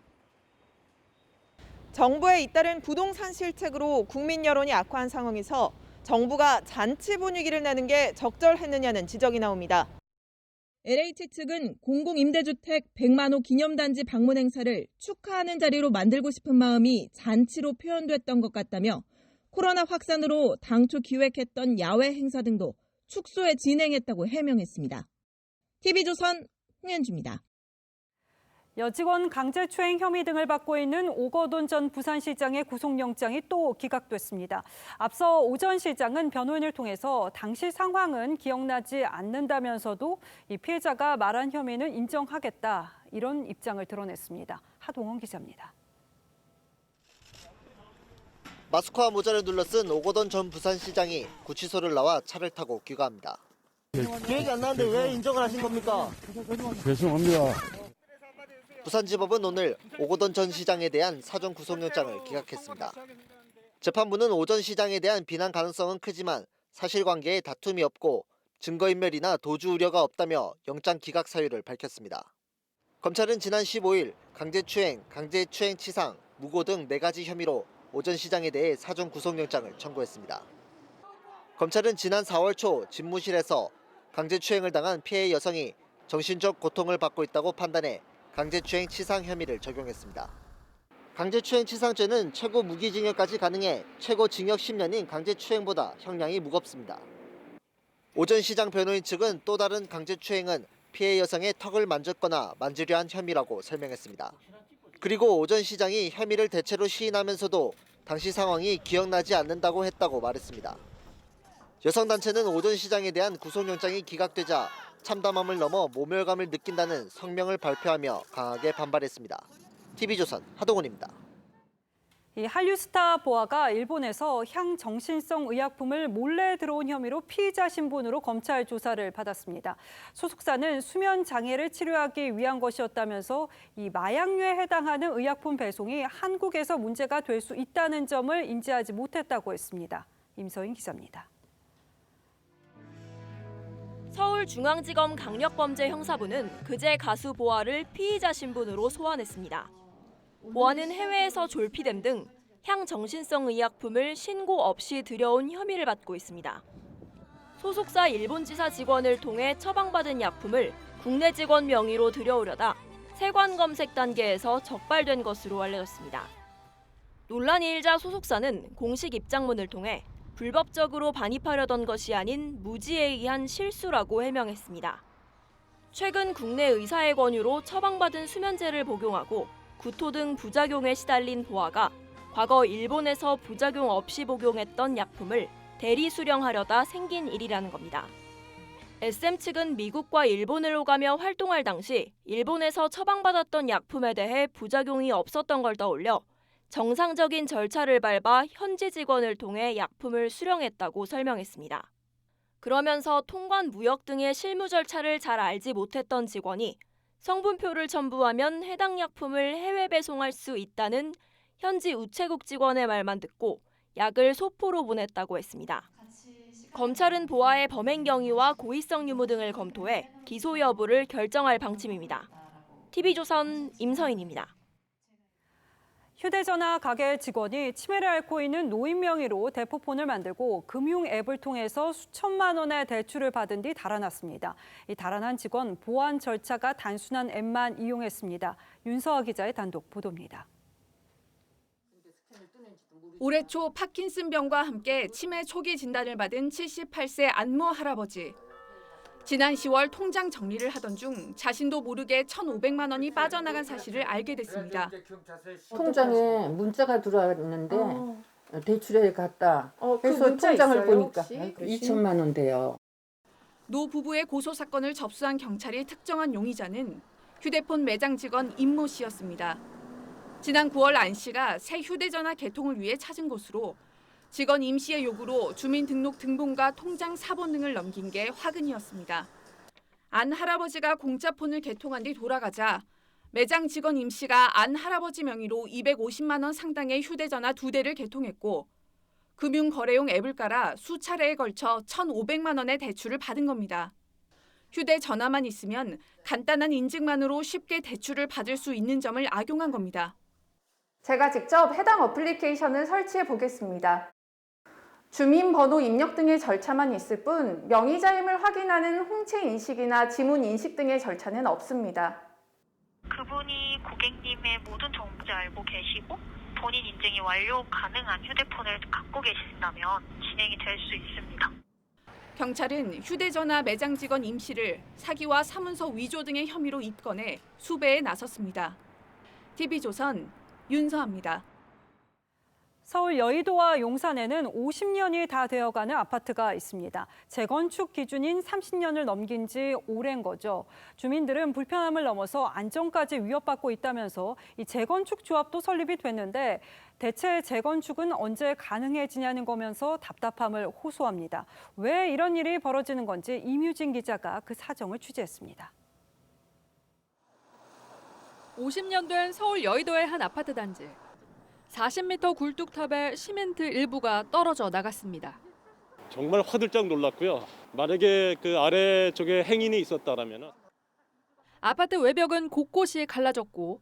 정부의 잇따른 부동산 실책으로 국민 여론이 악화한 상황에서 정부가 잔치 분위기를 내는 게 적절했느냐는 지적이 나옵니다. LH 측은 공공임대주택 100만 호 기념단지 방문 행사를 축하하는 자리로 만들고 싶은 마음이 잔치로 표현됐던 것 같다며 코로나 확산으로 당초 기획했던 야외 행사 등도 축소해 진행했다고 해명했습니다. TV조선 홍현주입니다. 여직원 강제추행 혐의 등을 받고 있는 오거돈 전 부산시장의 구속영장이 또 기각됐습니다. 앞서 오 전 시장은 변호인을 통해서 당시 상황은 기억나지 않는다면서도 이 피해자가 말한 혐의는 인정하겠다 이런 입장을 드러냈습니다. 하동원 기자입니다. 마스크와 모자를 둘러쓴 오거돈 전 부산시장이 구치소를 나와 차를 타고 귀가합니다. 기억이 안 나는데 왜 인정을 하신 겁니까? 죄송합니다. 부산지법은 오늘 오거돈 전 시장에 대한 사전 구속영장을 기각했습니다. 재판부는 오 전 시장에 대한 비난 가능성은 크지만 사실관계에 다툼이 없고 증거인멸이나 도주 우려가 없다며 영장 기각 사유를 밝혔습니다. 검찰은 지난 15일 강제추행, 강제추행치상, 무고 등 4가지 혐의로 오 전 시장에 대해 사전 구속영장을 청구했습니다. 검찰은 지난 4월 초 집무실에서 강제추행을 당한 피해 여성이 정신적 고통을 받고 있다고 판단해 강제추행 치상 혐의를 적용했습니다. 강제추행 치상죄는 최고 무기징역까지 가능해 최고 징역 10년인 강제추행보다 형량이 무겁습니다. 오 전 시장 변호인 측은 또 다른 강제추행은 피해 여성의 턱을 만졌거나 만지려 한 혐의라고 설명했습니다. 그리고 오 전 시장이 혐의를 대체로 시인하면서도 당시 상황이 기억나지 않는다고 했다고 말했습니다. 여성단체는 오전 시장에 대한 구속영장이 기각되자 참담함을 넘어 모멸감을 느낀다는 성명을 발표하며 강하게 반발했습니다. TV조선 하동훈입니다. 이 한류스타 보아가 일본에서 향정신성 의약품을 몰래 들어온 혐의로 피의자 신분으로 검찰 조사를 받았습니다. 소속사는 수면 장애를 치료하기 위한 것이었다면서 이 마약류에 해당하는 의약품 배송이 한국에서 문제가 될 수 있다는 점을 인지하지 못했다고 했습니다. 임서인 기자입니다. 서울중앙지검 강력범죄형사부는 그제 가수 보아를 피의자 신분으로 소환했습니다. 보아는 해외에서 졸피뎀 등 향정신성 의약품을 신고 없이 들여온 혐의를 받고 있습니다. 소속사 일본지사 직원을 통해 처방받은 약품을 국내 직원 명의로 들여오려다 세관 검색 단계에서 적발된 것으로 알려졌습니다. 논란이 일자 소속사는 공식 입장문을 통해 불법적으로 반입하려던 것이 아닌 무지에 의한 실수라고 해명했습니다. 최근 국내 의사의 권유로 처방받은 수면제를 복용하고 구토 등 부작용에 시달린 보아가 과거 일본에서 부작용 없이 복용했던 약품을 대리 수령하려다 생긴 일이라는 겁니다. SM 측은 미국과 일본을 오가며 활동할 당시 일본에서 처방받았던 약품에 대해 부작용이 없었던 걸 떠올려 정상적인 절차를 밟아 현지 직원을 통해 약품을 수령했다고 설명했습니다. 그러면서 통관 무역 등의 실무 절차를 잘 알지 못했던 직원이 성분표를 첨부하면 해당 약품을 해외 배송할 수 있다는 현지 우체국 직원의 말만 듣고 약을 소포로 보냈다고 했습니다. 검찰은 보아의 범행 경위와 고의성 유무 등을 검토해 기소 여부를 결정할 방침입니다. TV조선 임서인입니다. 휴대전화 가게 직원이 치매를 앓고 있는 노인 명의로 대포폰을 만들고 금융 앱을 통해서 수천만 원의 대출을 받은 뒤 달아났습니다. 이 달아난 직원 보안 절차가 단순한 앱만 이용했습니다. 윤서아 기자의 단독 보도입니다. 올해 초 파킨슨병과 함께 치매 초기 진단을 받은 78세 안모 할아버지. 지난 10월 통장 정리를 하던 중 자신도 모르게 1,500만 원이 빠져나간 사실을 알게 됐습니다. 통장에 문자가 들어왔는데 대출에 갔다 해서 통장을 보니까 2천만 원 돼요. 노 부부의 고소 사건을 접수한 경찰이 특정한 용의자는 휴대폰 매장 직원 임모 씨였습니다. 지난 9월 안 씨가 새 휴대전화 개통을 위해 찾은 곳으로 직원 임 씨의 요구로 주민등록 등본과 통장 사본 등을 넘긴 게 화근이었습니다. 안 할아버지가 공짜폰을 개통한 뒤 돌아가자 매장 직원 임 씨가 안 할아버지 명의로 250만 원 상당의 휴대전화 2대를 개통했고 금융거래용 앱을 깔아 수차례에 걸쳐 1,500만 원의 대출을 받은 겁니다. 휴대전화만 있으면 간단한 인증만으로 쉽게 대출을 받을 수 있는 점을 악용한 겁니다. 제가 직접 해당 어플리케이션을 설치해 보겠습니다. 주민번호 입력 등의 절차만 있을 뿐 명의자임을 확인하는 홍채 인식이나 지문 인식 등의 절차는 없습니다. 그분이 고객님의 모든 정보를 알고 계시고 본인 인증이 완료 가능한 휴대폰을 갖고 계신다면 진행이 될 수 있습니다. 경찰은 휴대전화 매장 직원 임 씨를 사기와 사문서 위조 등의 혐의로 입건해 수배에 나섰습니다. TV조선 윤서아입니다. 서울 여의도와 용산에는 50년이 다 되어가는 아파트가 있습니다. 재건축 기준인 30년을 넘긴 지 오랜 거죠. 주민들은 불편함을 넘어서 안전까지 위협받고 있다면서 이 재건축 조합도 설립이 됐는데 대체 재건축은 언제 가능해지냐는 거면서 답답함을 호소합니다. 왜 이런 일이 벌어지는 건지 임유진 기자가 그 사정을 취재했습니다. 50년 된 서울 여의도의 한 아파트 단지. 40m 굴뚝탑에 시멘트 일부가 떨어져 나갔습니다. 정말 화들짝 놀랐고요. 만약에 그 아래쪽에 행인이 있었다라면 아파트 외벽은 곳곳이 갈라졌고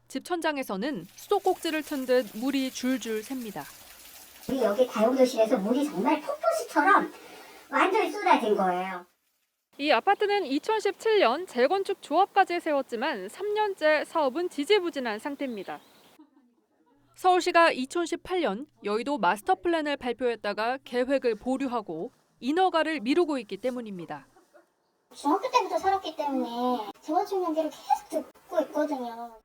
집 천장에서는 수도꼭지를 튼 듯 물이 줄줄 샙니다. 우리 여기 다용도실에서 물이 정말 폭포수처럼 완전히 쏟아진 거예요. 이 아파트는 2017년 재건축 조합까지 세웠지만 3년째 사업은 지지부진한 상태입니다. 서울시가 2018년 여의도 마스터 플랜을 발표했다가 계획을 보류하고 인허가를 미루고 있기 때문입니다. 중학교 때부터 살았기 때문에 재건축 얘기를 계속 듣고 있거든요.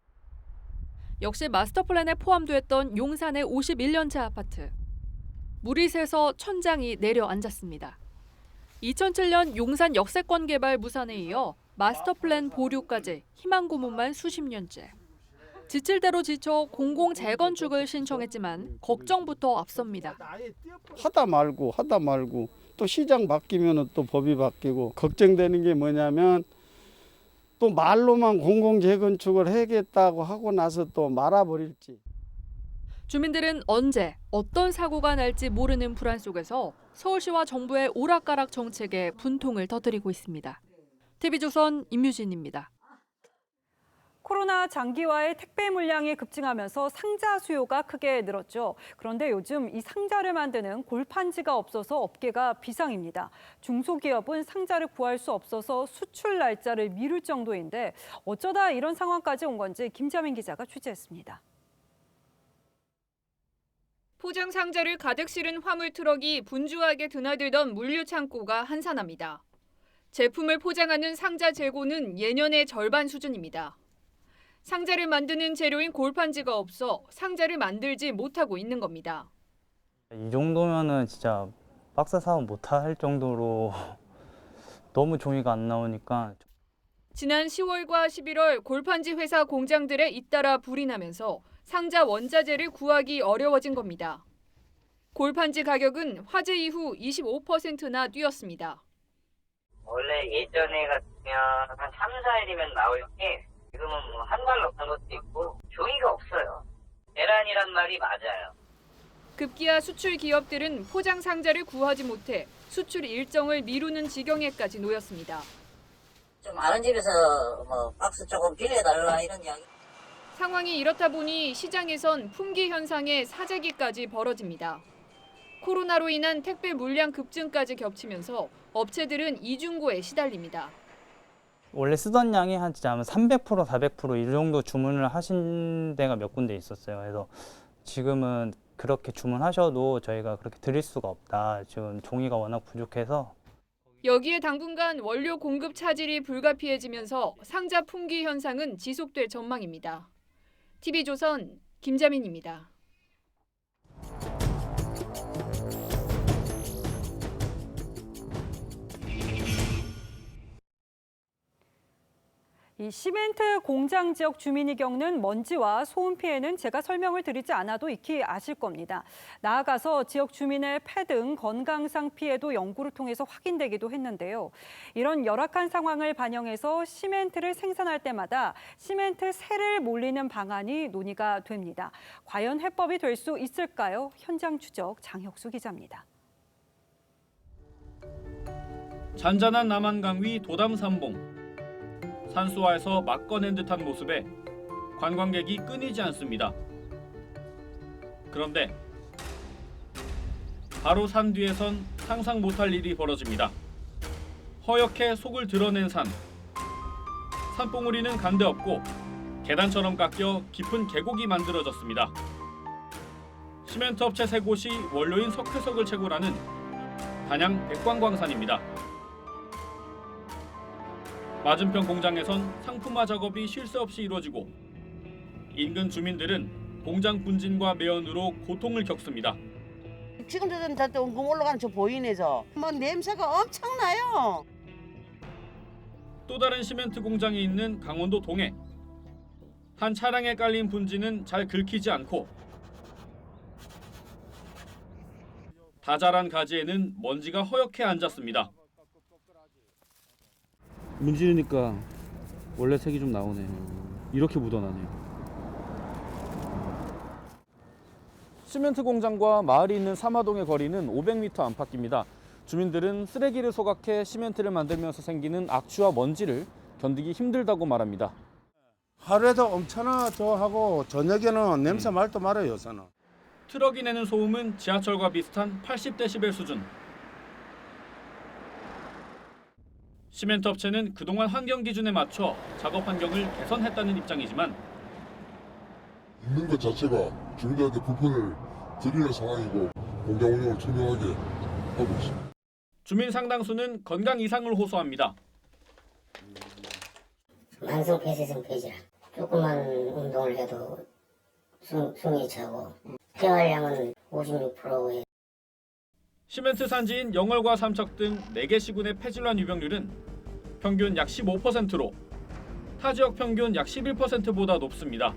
역시 마스터 플랜에 포함됐던 용산의 51년째 아파트. 물이 새서 천장이 내려앉았습니다. 2007년 용산 역세권 개발 무산에 이어 마스터 플랜 보류까지 희망 고문만 수십 년째. 지칠 대로 지쳐 공공 재건축을 신청했지만 걱정부터 앞섭니다. 하다 말고 또 시장 바뀌면 또 법이 바뀌고 걱정되는 게 뭐냐면 또 말로만 공공 재건축을 하겠다고 하고 나서 또 말아버릴지. 주민들은 언제 어떤 사고가 날지 모르는 불안 속에서 서울시와 정부의 오락가락 정책에 분통을 터뜨리고 있습니다. TV조선 임유진입니다. 코로나 장기화의 택배 물량이 급증하면서 상자 수요가 크게 늘었죠. 그런데 요즘 이 상자를 만드는 골판지가 없어서 업계가 비상입니다. 중소기업은 상자를 구할 수 없어서 수출 날짜를 미룰 정도인데 어쩌다 이런 상황까지 온 건지 김자민 기자가 취재했습니다. 포장 상자를 가득 실은 화물 트럭이 분주하게 드나들던 물류 창고가 한산합니다. 제품을 포장하는 상자 재고는 예년의 절반 수준입니다. 상자를 만드는 재료인 골판지가 없어 상자를 만들지 못하고 있는 겁니다. 이 정도면은 진짜 박스 사업 못할 정도로 너무 종이가 안 나오니까. 지난 10월과 11월 골판지 회사 공장들에 잇따라 불이 나면서 상자 원자재를 구하기 어려워진 겁니다. 골판지 가격은 화재 이후 25%나 뛰었습니다. 원래 예전에 같으면 한 3, 4일이면 나올 게 지금은 뭐 한 달 넘는 것도 있고 종이가 없어요. 계란이란 말이 맞아요. 급기야 수출 기업들은 포장 상자를 구하지 못해 수출 일정을 미루는 지경에까지 놓였습니다. 좀 아는 집에서 뭐 박스 조금 빌려달라 이런 이야기. 상황이 이렇다 보니 시장에선 품귀 현상의 사재기까지 벌어집니다. 코로나로 인한 택배 물량 급증까지 겹치면서 업체들은 이중고에 시달립니다. 원래 쓰던 양이 한 진짜 300%, 400% 이 정도 주문을 하신 데가 몇 군데 있었어요. 그래서 지금은 그렇게 주문하셔도 저희가 그렇게 드릴 수가 없다. 지금 종이가 워낙 부족해서. 여기에 당분간 원료 공급 차질이 불가피해지면서 상자 품귀 현상은 지속될 전망입니다. TV조선 김자민입니다. 이 시멘트 공장 지역 주민이 겪는 먼지와 소음 피해는 제가 설명을 드리지 않아도 익히 아실 겁니다. 나아가서 지역 주민의 폐 등 건강상 피해도 연구를 통해서 확인되기도 했는데요. 이런 열악한 상황을 반영해서 시멘트를 생산할 때마다 시멘트 세를 몰리는 방안이 논의가 됩니다. 과연 해법이 될 수 있을까요? 현장 추적 장혁수 기자입니다. 잔잔한 남한강 위 도담산봉. 산수화에서 막 꺼낸 듯한 모습에 관광객이 끊이지 않습니다. 그런데 바로 산 뒤에선 상상 못할 일이 벌어집니다. 허옇게 속을 드러낸 산. 산봉우리는 간데 없고 계단처럼 깎여 깊은 계곡이 만들어졌습니다. 시멘트 업체 3곳이 원료인 석회석을 채굴하는 단양 백광광산입니다. 맞은편 공장에선 상품화 작업이 쉴 새 없이 이루어지고 인근 주민들은 공장 분진과 매연으로 고통을 겪습니다. 지금도 저 웅금 올라가는 저 보이네 저. 뭐 냄새가 엄청나요. 또 다른 시멘트 공장이 있는 강원도 동해. 한 차량에 깔린 분지는 잘 긁히지 않고 다 자란 가지에는 먼지가 허옇게 앉았습니다. 문지르니까 원래 색이 좀 나오네요. 이렇게 묻어나네요. 시멘트 공장과 마을이 있는 사마동의 거리는 500m 안팎입니다. 주민들은 쓰레기를 소각해 시멘트를 만들면서 생기는 악취와 먼지를 견디기 힘들다고 말합니다. 하루에도 엄청나 하고 저녁에는 냄새 말도 말아요. 요새는. 트럭이 내는 소음은 지하철과 비슷한 80데시벨 수준. 시멘트 업체는 그동안 환경 기준에 맞춰 작업 환경을 개선했다는 입장이지만 있는 것 자체가 주민들한테 불편을 드리는 상황이고 공장 운영을 투명하게 하고 있습니다. 주민 상당수는 건강 이상을 호소합니다. 만성 폐쇄성 폐질환. 조그만 운동을 해도 숨이 차고 폐활량은 56%에 시멘트 산지인 영월과 삼척 등 4개 시군의 폐질환 유병률은 평균 약 15%로 타 지역 평균 약 11%보다 높습니다.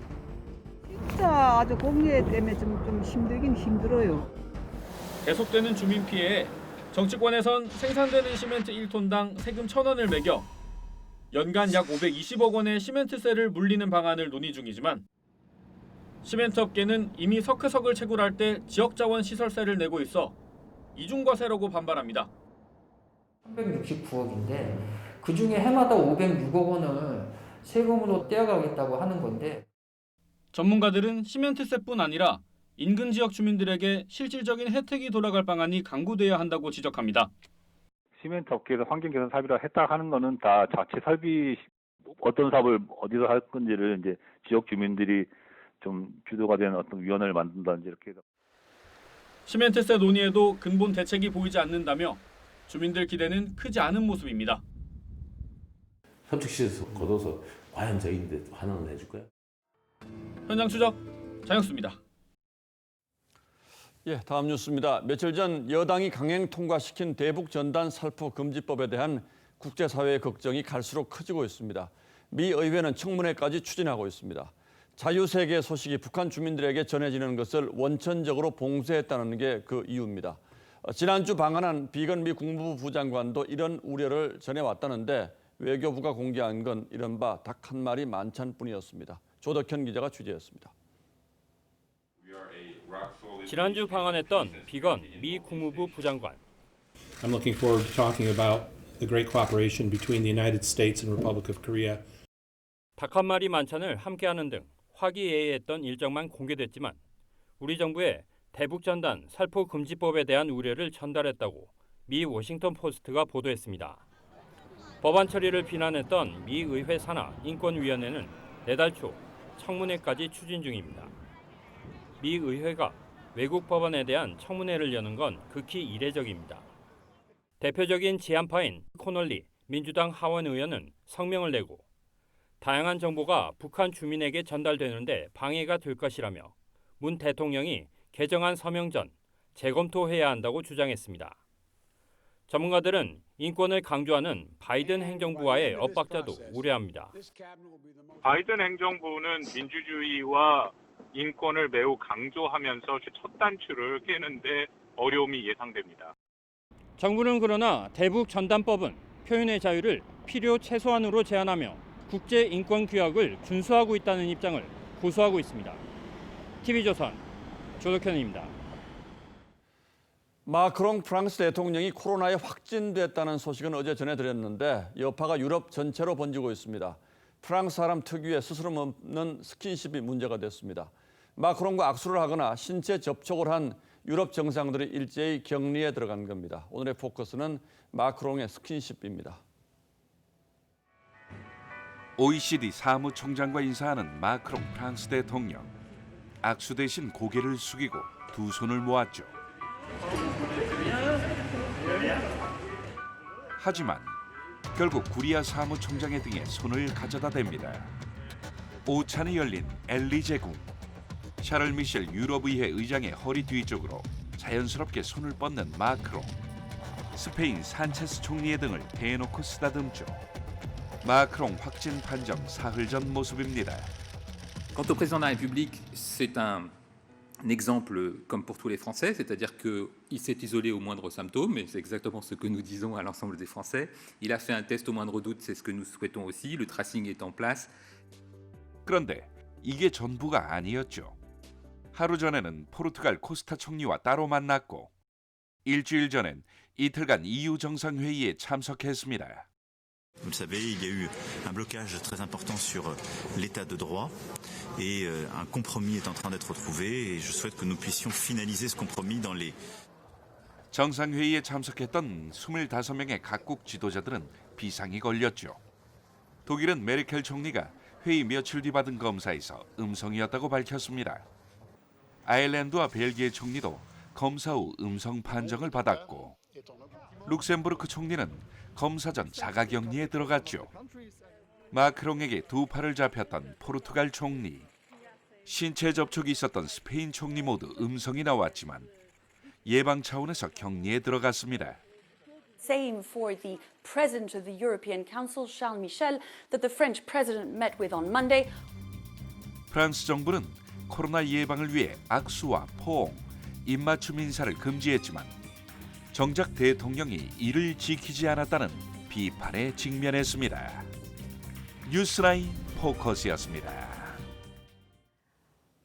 진짜 아주 공해 때문에 좀 힘들긴 힘들어요. 계속되는 주민 피해에 정치권에선 생산되는 시멘트 1톤당 세금 1,000원을 매겨 연간 약 520억 원의 시멘트세를 물리는 방안을 논의 중이지만 시멘트 업계는 이미 석회석을 채굴할 때 지역자원 시설세를 내고 있어 이중과세라고 반발합니다. 369억인데 그중에 해마다 506억 원을 세금으로 떼어가겠다고 하는 건데 전문가들은 시멘트세뿐 아니라 인근 지역 주민들에게 실질적인 혜택이 돌아갈 방안이 강구돼야 한다고 지적합니다. 시멘트 업계에서 환경 개선 사업이라 했다 하는 거는 다 자체 설비 어떤 사업을 어디서 할 건지를 이제 지역 주민들이 좀 주도가 되는 어떤 위원회를 만든다든지 이렇게 해서. 시멘트세 논의에도 근본 대책이 보이지 않는다며 주민들 기대는 크지 않은 모습입니다. 삼척시에서 걷어서 과연 저희인데 환원을 해줄 거야? 현장 추적 장혁수입니다. 예, 다음 뉴스입니다. 며칠 전 여당이 강행 통과시킨 대북 전단 살포 금지법에 대한 국제사회의 걱정이 갈수록 커지고 있습니다. 미 의회는 청문회까지 추진하고 있습니다. 자유세계 소식이 북한 주민들에게 전해지는 것을 원천적으로 봉쇄했다는 게 그 이유입니다. 지난주 방한한 비건 미 국무부 부장관도 이런 우려를 전해왔다는데 외교부가 공개한 건 이른바 닭 한 마리 만찬뿐이었습니다. 조덕현 기자가 취재했습니다. 지난주 방한했던 비건 미 국무부 부장관. I'm looking forward to talking about the great cooperation between the United States and Republic of Korea. 닭 한 마리 만찬을 함께하는 등 화기애애했던 일정만 공개됐지만 우리 정부의 대북 전단 살포 금지법에 대한 우려를 전달했다고 미 워싱턴 포스트가 보도했습니다. 법안 처리를 비난했던 미 의회 산하 인권위원회는 내달 초 청문회까지 추진 중입니다. 미 의회가 외국 법안에 대한 청문회를 여는 건 극히 이례적입니다. 대표적인 지한파인 코널리 민주당 하원 의원은 성명을 내고 다양한 정보가 북한 주민에게 전달되는데 방해가 될 것이라며 문 대통령이 개정안 서명 전 재검토해야 한다고 주장했습니다. 전문가들은 인권을 강조하는 바이든 행정부와의 엇박자도 우려합니다. 바이든 행정부는 민주주의와 인권을 매우 강조하면서 첫 단추를 깨는데 어려움이 예상됩니다. 정부는 그러나 대북 전단법은 표현의 자유를 필요 최소한으로 제한하며 국제 인권 규약을 준수하고 있다는 입장을 고수하고 있습니다. TV조선 조덕현입니다. 마크롱 프랑스 대통령이 코로나에 확진됐다는 소식은 어제 전해드렸는데 여파가 유럽 전체로 번지고 있습니다. 프랑스 사람 특유의 스스럼 없는 스킨십이 문제가 됐습니다. 마크롱과 악수를 하거나 신체 접촉을 한 유럽 정상들이 일제히 격리에 들어간 겁니다. 오늘의 포커스는 마크롱의 스킨십입니다. OECD 사무총장과 인사하는 마크롱 프랑스 대통령. 악수 대신 고개를 숙이고 두 손을 모았죠. 하지만 결국 구리아 사무총장의 등에 손을 가져다 댑니다. 오찬이 열린 엘리제궁. 샤를 미셸 유럽의회 의장의 허리 뒤쪽으로 자연스럽게 손을 뻗는 마크롱. 스페인 산체스 총리의 등을 대놓고 쓰다듬죠. 마크롱 확진 판정 사흘 전 모습입니다. Quant au président de la République, c'est un exemple comme pour tous les Français, c'est-à-dire qu'il s'est isolé au moindre symptôme, et c'est exactement ce que nous disons à l'ensemble des Français. Il a fait un test au moindre doute, c'est ce que nous souhaitons aussi. Le tracing est en place. 그런데 이게 전부가 아니었죠. 하루 전에는 포르투갈 코스타 총리와 따로 만났고 일주일 전엔 이틀간 EU 정상회의에 참석했습니다. Vous le savez, il y a eu un blocage très important sur l'état de droit et un compromis est en train d'être trouvé et je souhaite que nous puissions finaliser ce compromis dans les... 정상회의에 참석했던 25명의 각국 지도자들은 비상이 걸렸죠. 독일은 메르켈 총리가 회의 며칠 뒤 받은 검사에서 음성이었다고 밝혔습니다. 아일랜드와 벨기에 총리도 검사 후 음성 판정을 받았고 룩셈부르크 총리는 검사 전 자가격리에 들어갔죠. 마크롱에게 두 팔을 잡혔던 포르투갈 총리. 신체 접촉이 있었던 스페인 총리 모두 음성이 나왔지만 예방 차원에서 격리에 들어갔습니다. Same for the president of the European Council, Charles Michel, that the French president met with on Monday. 프랑스 정부는 코로나 예방을 위해 악수와 포옹, 입맞춤 인사를 금지했지만 정작 대통령이 이를 지키지 않았다는 비판에 직면했습니다. 뉴스라인 포커스였습니다.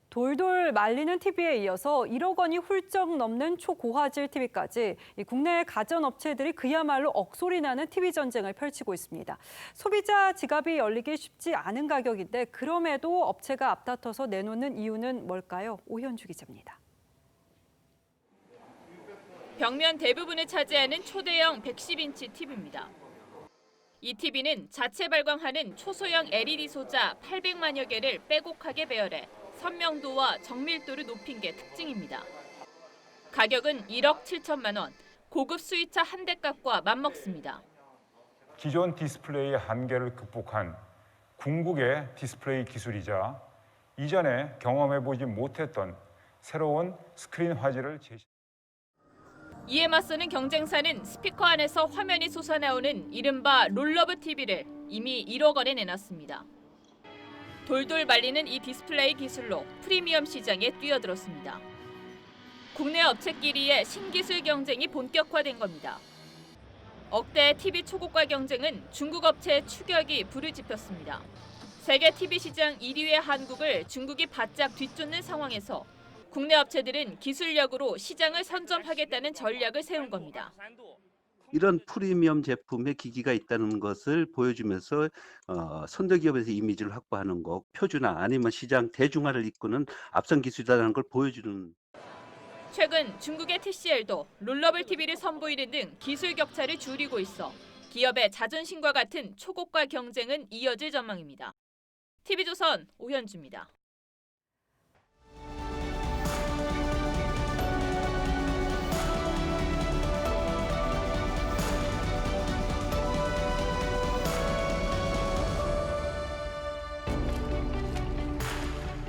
돌돌 말리는 TV에 이어서 1억 원이 훌쩍 넘는 초고화질 TV까지 국내 가전업체들이 그야말로 억소리 나는 TV 전쟁을 펼치고 있습니다. 소비자 지갑이 열리기 쉽지 않은 가격인데 그럼에도 업체가 앞다퉈서 내놓는 이유는 뭘까요? 오현주 기자입니다. 벽면 대부분을 차지하는 초대형 110인치 TV입니다. 이 TV는 자체 발광하는 초소형 LED 소자 800만여 개를 빼곡하게 배열해 선명도와 정밀도를 높인 게 특징입니다. 가격은 1억 7천만 원, 고급 수입차 한 대 값과 맞먹습니다. 기존 디스플레이의 한계를 극복한 궁극의 디스플레이 기술이자 이전에 경험해보지 못했던 새로운 스크린 화질을 제시. 이에 맞서는 경쟁사는 스피커 안에서 화면이 솟아나오는 이른바 롤러브 TV를 이미 1억 원에 내놨습니다. 돌돌 말리는 이 디스플레이 기술로 프리미엄 시장에 뛰어들었습니다. 국내 업체끼리의 신기술 경쟁이 본격화된 겁니다. 억대 TV 초고가 경쟁은 중국 업체의 추격이 불을 지폈습니다. 세계 TV 시장 1위의 한국을 중국이 바짝 뒤쫓는 상황에서 국내 업체들은 기술력으로 시장을 선점하겠다는 전략을 세운 겁니다. 이런 프리미엄 제품의 기기가 있다는 것을 보여주면서 선도기업에서 이미지를 확보하는 것, 표준화 아니면 시장 대중화를 이끄는 앞선 기술이라는 걸 보여주는. 최근 중국의 TCL도 롤러블 TV를 선보이는 등 기술 격차를 줄이고 있어 기업의 자존심과 같은 초고가 경쟁은 이어질 전망입니다. TV조선 오현주입니다.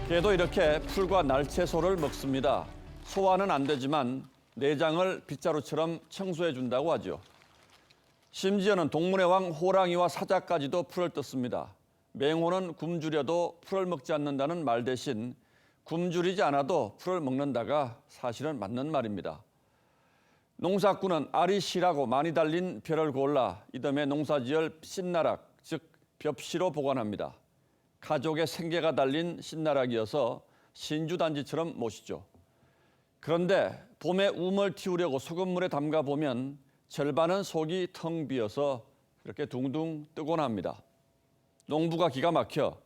개도 이렇게 풀과 날채소를 먹습니다. 소화는 안 되지만 내장을 빗자루처럼 청소해 준다고 하죠. 심지어는 동물의 왕 호랑이와 사자까지도 풀을 뜯습니다. 맹호는 굶주려도 풀을 먹지 않는다는 말 대신 굶주리지 않아도 풀을 먹는다가 사실은 맞는 말입니다. 농사꾼은 알이 실하고 많이 달린 벼를 골라 이듬해 농사지을 씨나락, 즉 벽시로 보관합니다. 가족의 생계가 달린 씨나락이어서 신주단지처럼 모시죠. 그런데 봄에 움을 틔우려고 소금물에 담가 보면 절반은 속이 텅 비어서 그렇게 둥둥 뜨곤 합니다. 농부가 기가 막혀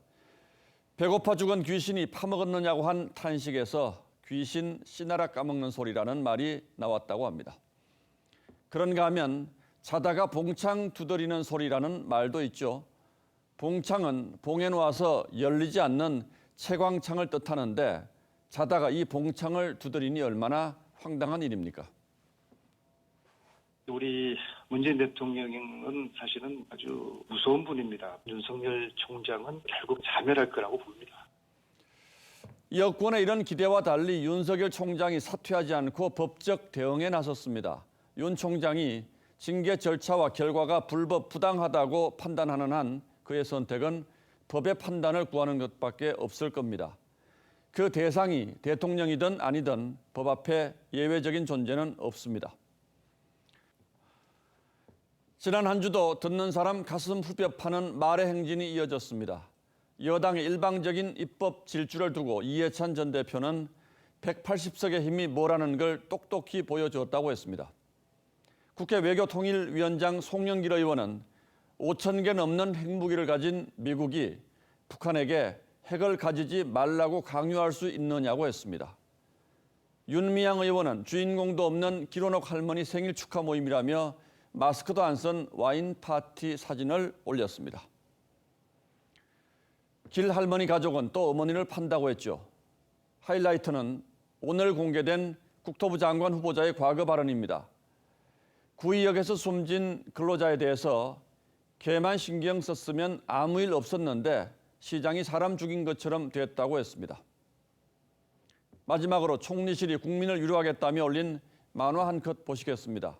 배고파 죽은 귀신이 파먹었느냐고 한 탄식에서 귀신 씨나락 까먹는 소리라는 말이 나왔다고 합니다. 그런가 하면 자다가 봉창 두드리는 소리라는 말도 있죠. 봉창은 봉에 놓아서 열리지 않는 채광창을 뜻하는데 자다가 이 봉창을 두드리니 얼마나 황당한 일입니까? 우리 문재인 대통령은 사실은 아주 무서운 분입니다. 윤석열 총장은 결국 자멸할 거라고 봅니다. 여권의 이런 기대와 달리 윤석열 총장이 사퇴하지 않고 법적 대응에 나섰습니다. 윤 총장이 징계 절차와 결과가 불법 부당하다고 판단하는 한 그의 선택은 법의 판단을 구하는 것밖에 없을 겁니다. 그 대상이 대통령이든 아니든 법 앞에 예외적인 존재는 없습니다. 지난 한 주도 듣는 사람 가슴 후벼 파는 말의 행진이 이어졌습니다. 여당의 일방적인 입법 질주를 두고 이해찬 전 대표는 180석의 힘이 뭐라는 걸 똑똑히 보여주었다고 했습니다. 국회 외교통일위원장 송영길 의원은 5,000개 넘는 핵무기를 가진 미국이 북한에게 핵을 가지지 말라고 강요할 수 있느냐고 했습니다. 윤미향 의원은 주인공도 없는 길원옥 할머니 생일 축하 모임이라며 마스크도 안 쓴 와인 파티 사진을 올렸습니다. 길 할머니 가족은 또 어머니를 판다고 했죠. 하이라이트는 오늘 공개된 국토부 장관 후보자의 과거 발언입니다. 구의역에서 숨진 근로자에 대해서 걔만 신경 썼으면 아무 일 없었는데 시장이 사람 죽인 것처럼 됐다고 했습니다. 마지막으로 총리실이 국민을 위로하겠다며 올린 만화한 것 보시겠습니다.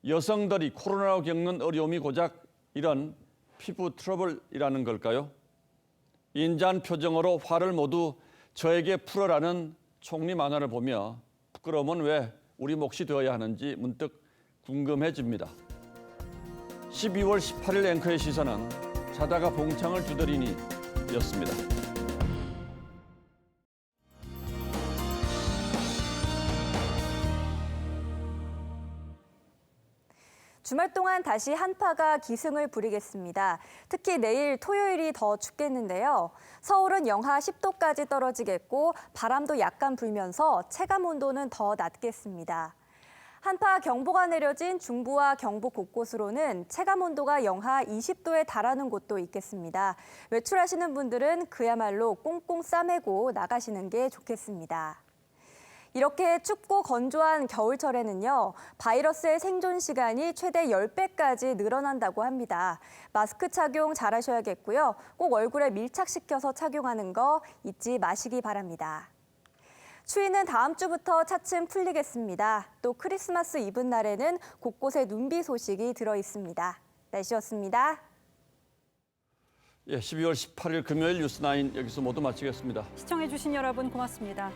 여성들이 코로나로 겪는 어려움이 고작 이런 피부 트러블이라는 걸까요? 인자한 표정으로 화를 모두 저에게 풀어라는 총리 만화를 보며 부끄러움은 왜 우리 몫이 되어야 하는지 문득 궁금해집니다. 12월 18일 앵커의 시선은 자다가 봉창을 두드리니 였습니다. 주말 동안 다시 한파가 기승을 부리겠습니다. 특히 내일 토요일이 더 춥겠는데요. 서울은 영하 10도까지 떨어지겠고 바람도 약간 불면서 체감 온도는 더 낮겠습니다. 한파 경보가 내려진 중부와 경북 곳곳으로는 체감 온도가 영하 20도에 달하는 곳도 있겠습니다. 외출하시는 분들은 그야말로 꽁꽁 싸매고 나가시는 게 좋겠습니다. 이렇게 춥고 건조한 겨울철에는요, 바이러스의 생존 시간이 최대 10배까지 늘어난다고 합니다. 마스크 착용 잘하셔야겠고요. 꼭 얼굴에 밀착시켜서 착용하는 거 잊지 마시기 바랍니다. 추위는 다음 주부터 차츰 풀리겠습니다. 또 크리스마스 이브 날에는 곳곳에 눈비 소식이 들어 있습니다. 날씨였습니다. 12월 18일 금요일 뉴스9 여기서 모두 마치겠습니다. 시청해주신 여러분 고맙습니다.